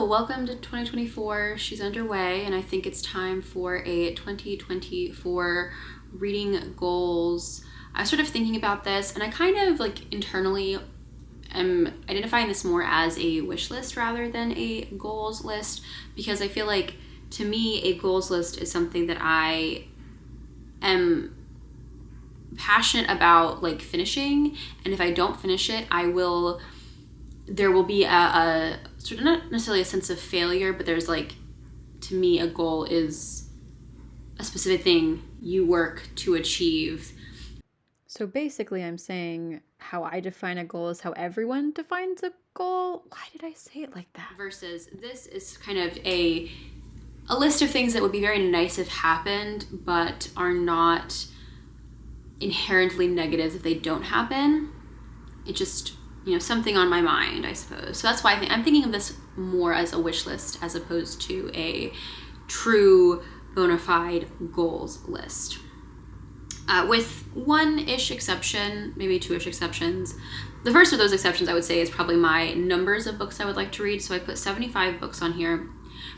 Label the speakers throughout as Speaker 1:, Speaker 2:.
Speaker 1: welcome to 2024. She's underway, and I think it's time for a 2024 reading goals. I was sort of thinking about this, and I kind of like internally am identifying this more as a wish list rather than a goals list, because I feel like to me a goals list is something that I am passionate about like finishing, and if I don't finish it, there will be a sort of not necessarily a sense of failure, but there's like, to me, a goal is a specific thing you work to achieve.
Speaker 2: So basically, I'm saying how I define a goal is how everyone defines a goal. Why did I say it like that?
Speaker 1: Versus this is kind of a list of things that would be very nice if happened, but are not inherently negative if they don't happen. It just, something on my mind, I suppose. So that's why I'm thinking of this more as a wish list as opposed to a true bona fide goals list. With one-ish exception, maybe two-ish exceptions. The first of those exceptions I would say is probably my numbers of books I would like to read. So I put 75 books on here.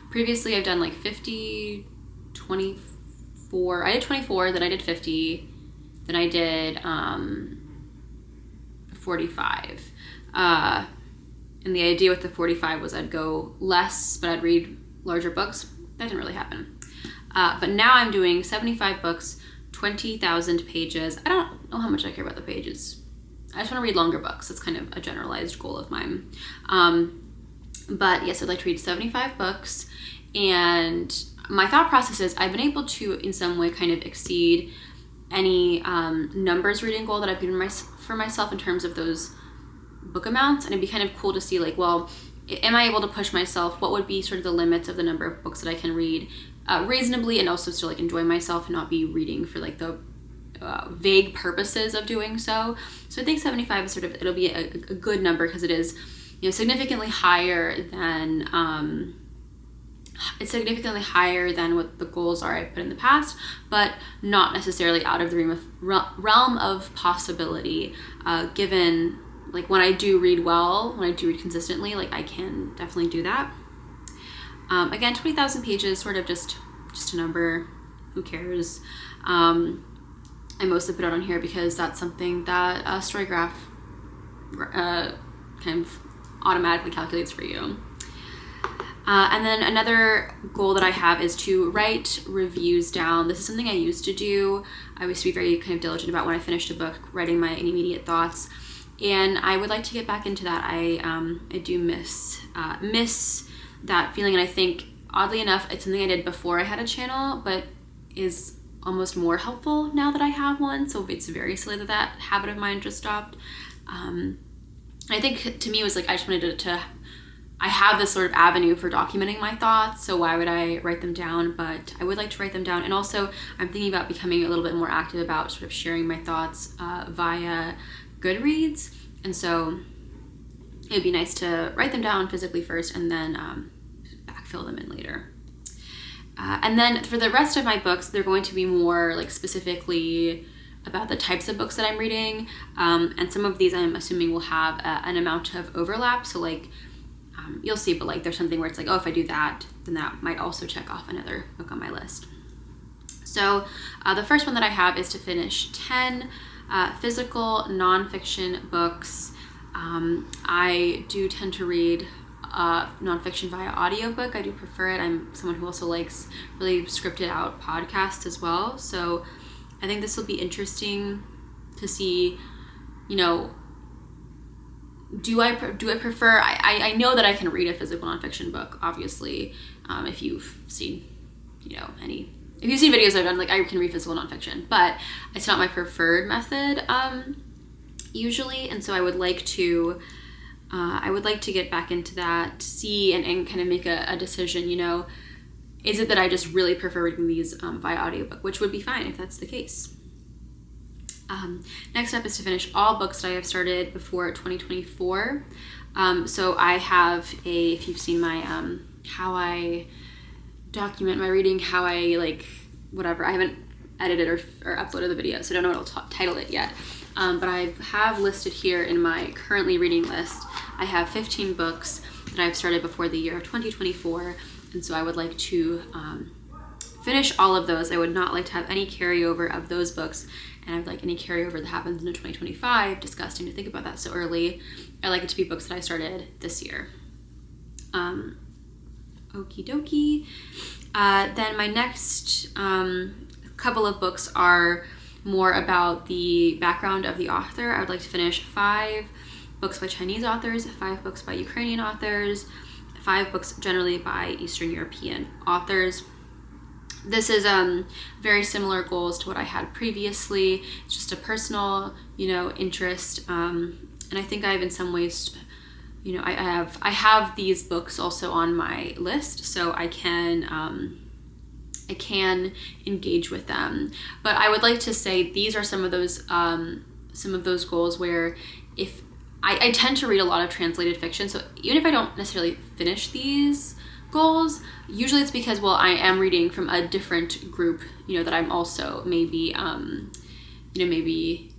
Speaker 1: Previously I've done like 50, 24. I did 24, then I did 50, then I did 45. And the idea with the 45 was I'd go less, but I'd read larger books. That didn't really happen. But now I'm doing 75 books, 20,000 pages. I don't know how much I care about the pages. I just want to read longer books. That's kind of a generalized goal of mine. But yes, I'd like to read 75 books. And my thought process is I've been able to, in some way, kind of exceed any numbers reading goal that I've given for myself in terms of those book amounts. And it'd be kind of cool to see, like, well, am I able to push myself? What would be sort of the limits of the number of books that I can read reasonably and also still like enjoy myself and not be reading for like the vague purposes of doing so. So I think 75 is it'll be a good number because it is, significantly higher than it's significantly higher than what the goals are I put in the past, but not necessarily out of the realm of possibility, given like when I do read well, when I do read consistently, like I can definitely do that. Again, 20,000 pages, sort of just a number, who cares? I mostly put it on here because that's something that Storygraph kind of automatically calculates for you. And then another goal that I have is to write reviews down. This is something I used to do. I used to be very kind of diligent about when I finished a book, writing my immediate thoughts. And I would like to get back into that. I do miss that feeling. And I think, oddly enough, it's something I did before I had a channel, but is almost more helpful now that I have one. So it's very silly that habit of mine just stopped. I think to me it was like I just wanted to I have this sort of avenue for documenting my thoughts, so why would I write them down? But I would like to write them down. And also I'm thinking about becoming a little bit more active about sort of sharing my thoughts via Goodreads. And so it'd be nice to write them down physically first and then backfill them in later. And then for the rest of my books, they're going to be more like specifically about the types of books that I'm reading. And some of these I'm assuming will have an amount of overlap. So like, you'll see, but like there's something where it's like, oh, if I do that, then that might also check off another book on my list. So the first one that I have is to finish 10 physical nonfiction books. I do tend to read nonfiction via audiobook. I do prefer it. I'm someone who also likes really scripted out podcasts as well. So I think this will be interesting to see, do I prefer, I know that I can read a physical nonfiction book, obviously. If you've seen, if you've seen videos I've done, like I can read physical nonfiction, but it's not my preferred method, usually. And so I would like to get back into that, see and kind of make a decision, is it that I just really prefer reading these via audiobook, which would be fine if that's the case. Next up is to finish all books that I have started before 2024. So I have if you've seen my, how I document my reading, how I whatever, I haven't edited or uploaded the video, so I don't know what I'll title it yet. But I have listed here in my currently reading list, I have 15 books that that I've started before the year of 2024. And so I would like to finish all of those. I would not like to have any carryover of those books, and I would like any carryover that happens into 2025. Disgusting to think about that so early. I like it to be books that I started this year. Okie dokie. Then my next couple of books are more about the background of the author. I would like to finish 5 books by Chinese authors, 5 books by Ukrainian authors, 5 books generally by Eastern European authors. This is very similar goals to what I had previously. It's just a personal, interest, and I think I've in some ways, I have these books also on my list, so I can engage with them. But I would like to say these are some of those goals where if I tend to read a lot of translated fiction, so even if I don't necessarily finish these goals, usually it's because, well, I am reading from a different group, that I'm also maybe, maybe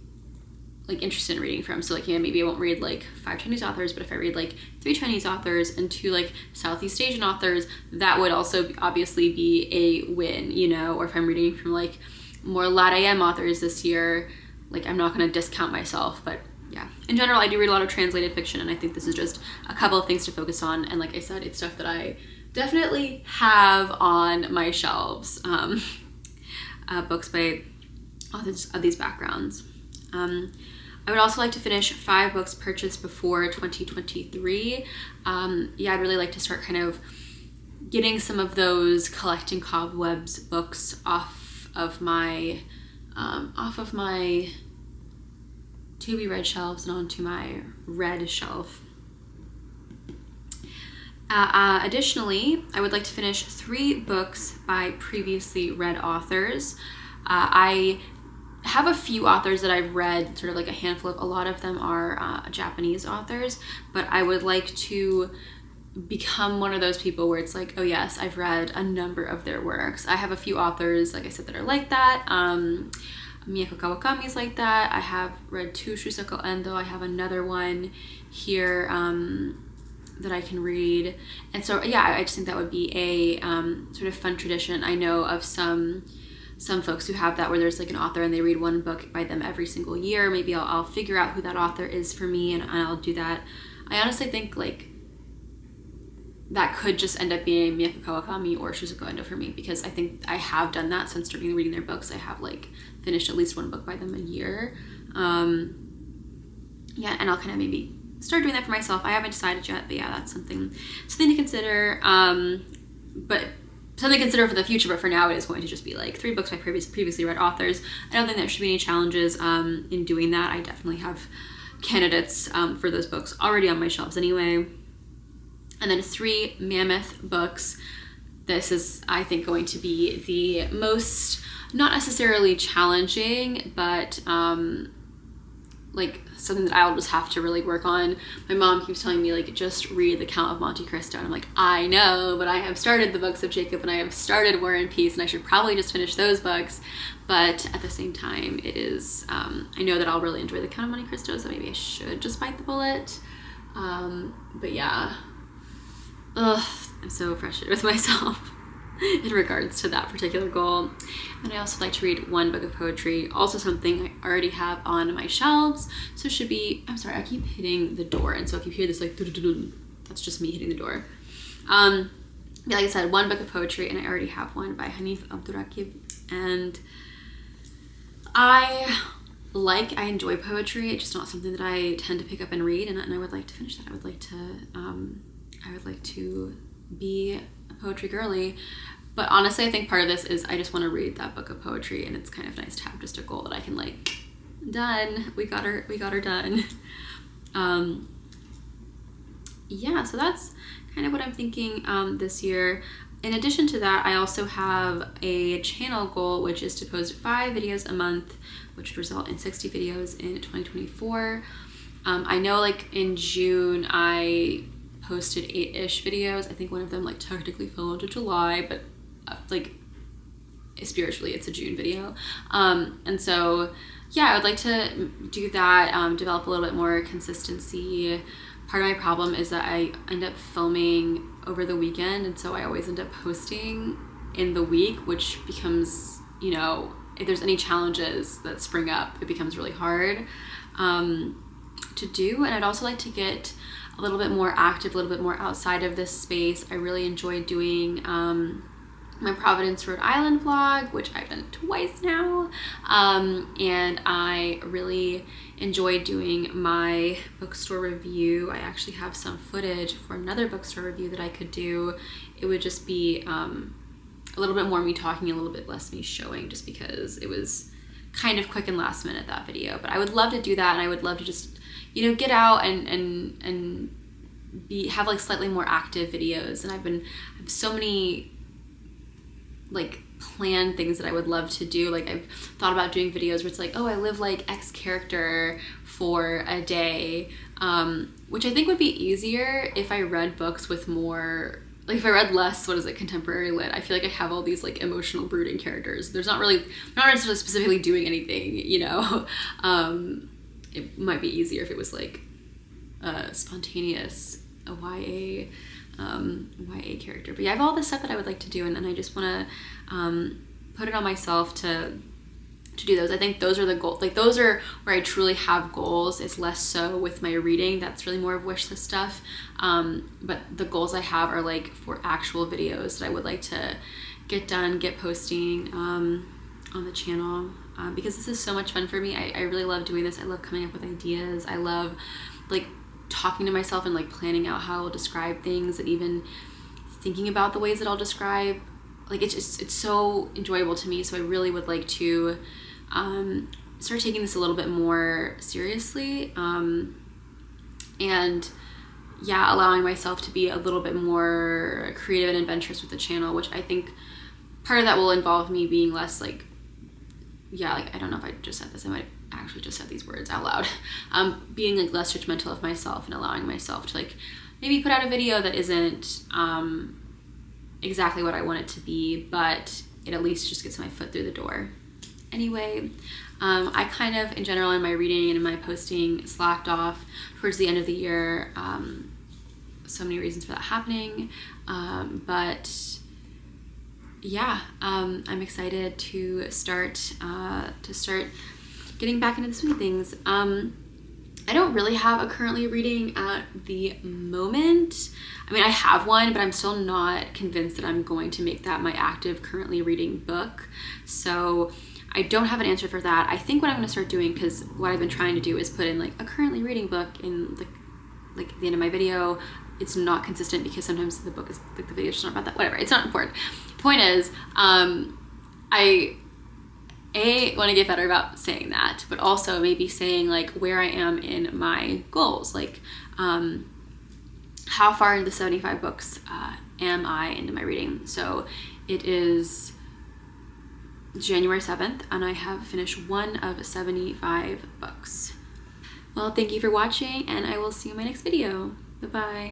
Speaker 1: like interested in reading from. So like, maybe I won't read like 5 Chinese authors, but if I read like 3 Chinese authors and 2 like Southeast Asian authors, that would also obviously be a win, or if I'm reading from like more LATAM authors this year, like I'm not going to discount myself. But yeah, in general, I do read a lot of translated fiction, and I think this is just a couple of things to focus on. And like I said, it's stuff that I definitely have on my shelves, books by authors of these backgrounds. I would also like to finish 5 books purchased before 2023. I'd really like to start kind of getting some of those collecting cobwebs books off of my to be read shelves and onto my read shelf. Additionally, I would like to finish 3 books by previously read authors. I have a few authors that I've read, sort of like a handful of, a lot of them are Japanese authors, but I would like to become one of those people where it's like, oh yes, I've read a number of their works. I have a few authors, like I said, that are like that. Miyako Kawakami is like that. I have read 2 Shusaku Endo. I have another one here that I can read. And so, yeah, I just think that would be a sort of fun tradition. I know of some folks who have that, where there's like an author and they read one book by them every single year. Maybe I'll figure out who that author is for me, and I'll do that. I honestly think like that could just end up being Miyako Kawakami or Shusaku Endo for me, because I think I have done that since starting reading their books. I have like finished at least one book by them a year. And I'll kind of maybe start doing that for myself. I haven't decided yet, but yeah, that's something to consider. But something to consider for the future, but for now it is going to just be like 3 books by previously read authors. I don't think there should be any challenges in doing that. I definitely have candidates for those books already on my shelves anyway. And then 3 Mammoth books. This is, I think, going to be the most, not necessarily challenging, but like something that I'll just have to really work on. My mom keeps telling me, like, just read The Count of Monte Cristo, and I'm like, I know, but I have started the books of Jacob and I have started War and Peace, and I should probably just finish those books. But at the same time, it is I know that I'll really enjoy The Count of Monte Cristo, so maybe I should just bite the bullet. But yeah, I'm so frustrated with myself in regards to that particular goal. And I also like to read 1 book of poetry, also something I already have on my shelves. So it should be, I'm sorry, I keep hitting the door, and so if you hear this like that's just me hitting the door. Like I said, 1 book of poetry, and I already have one by Hanif Abdurraqib, and I enjoy poetry. It's just not something that I tend to pick up and read, and I would like to finish that. I would like to be a poetry girly. But honestly, I think part of this is I just want to read that book of poetry, and it's kind of nice to have just a goal that I can like, done. We got her done. Yeah, so that's kind of what I'm thinking this year. In addition to that, I also have a channel goal, which is to post 5 videos a month, which would result in 60 videos in 2024. I know like in June I posted 8-ish videos. I think one of them like technically fell into July, but like spiritually it's a June video. And so yeah, I would like to do that, develop a little bit more consistency, part of my problem is that I end up filming over the weekend, and so I always end up posting in the week, which becomes, you know, if there's any challenges that spring up, it becomes really hard to do. And I'd also like to get a little bit more active, a little bit more outside of this space. I really enjoy doing my Providence, Rhode Island vlog, which I've done twice now. And I really enjoy doing my bookstore review. I actually have some footage for another bookstore review that I could do. It would just be a little bit more me talking, a little bit less me showing, just because it was kind of quick and last minute, that video. But I would love to do that, and I would love to just, you know, get out and have like slightly more active videos. And I have so many like planned things that I would love to do. Like I've thought about doing videos where it's like, oh, I live like X character for a day, which I think would be easier if I read books with more, like if I read less, contemporary lit. I feel like I have all these like emotional brooding characters. They're not necessarily specifically doing anything, you know. It might be easier if it was like spontaneous, a YA character. But yeah, I have all this stuff that I would like to do, and I just want to put it on myself to do those. I think those are the goals. Like those are where I truly have goals. It's less so with my reading. That's really more of wish list stuff. But the goals I have are like for actual videos that I would like to get done, get posting on the channel, because this is so much fun for me. I really love doing this. I love coming up with ideas. I love like talking to myself and like planning out how I'll describe things, and even thinking about the ways that I'll describe. Like it's so enjoyable to me. So I really would like to start taking this a little bit more seriously, and yeah, allowing myself to be a little bit more creative and adventurous with the channel, which I think part of that will involve me being less like, yeah, like I don't know if I just said this, I might actually just said these words out loud, being like less judgmental of myself and allowing myself to like maybe put out a video that isn't exactly what I want it to be, but it at least just gets my foot through the door. Anyway, I kind of in general in my reading and in my posting slacked off towards the end of the year. So many reasons for that happening, but yeah, I'm excited to start getting back into the swing of things. I don't really have a currently reading at the moment. I mean, I have one, but I'm still not convinced that I'm going to make that my active currently reading book. So I don't have an answer for that. I think what I'm going to start doing, because what I've been trying to do is put in like a currently reading book in like at the end of my video. It's not consistent because sometimes the book is like the video is just not about that. Whatever, it's not important. The point is, I want to get better about saying that, but also maybe saying like where I am in my goals, like how far into the 75 books am I into my reading. So it is January 7th, and I have finished one of 75 books. Well, thank you for watching, and I will see you in my next video. Bye-bye.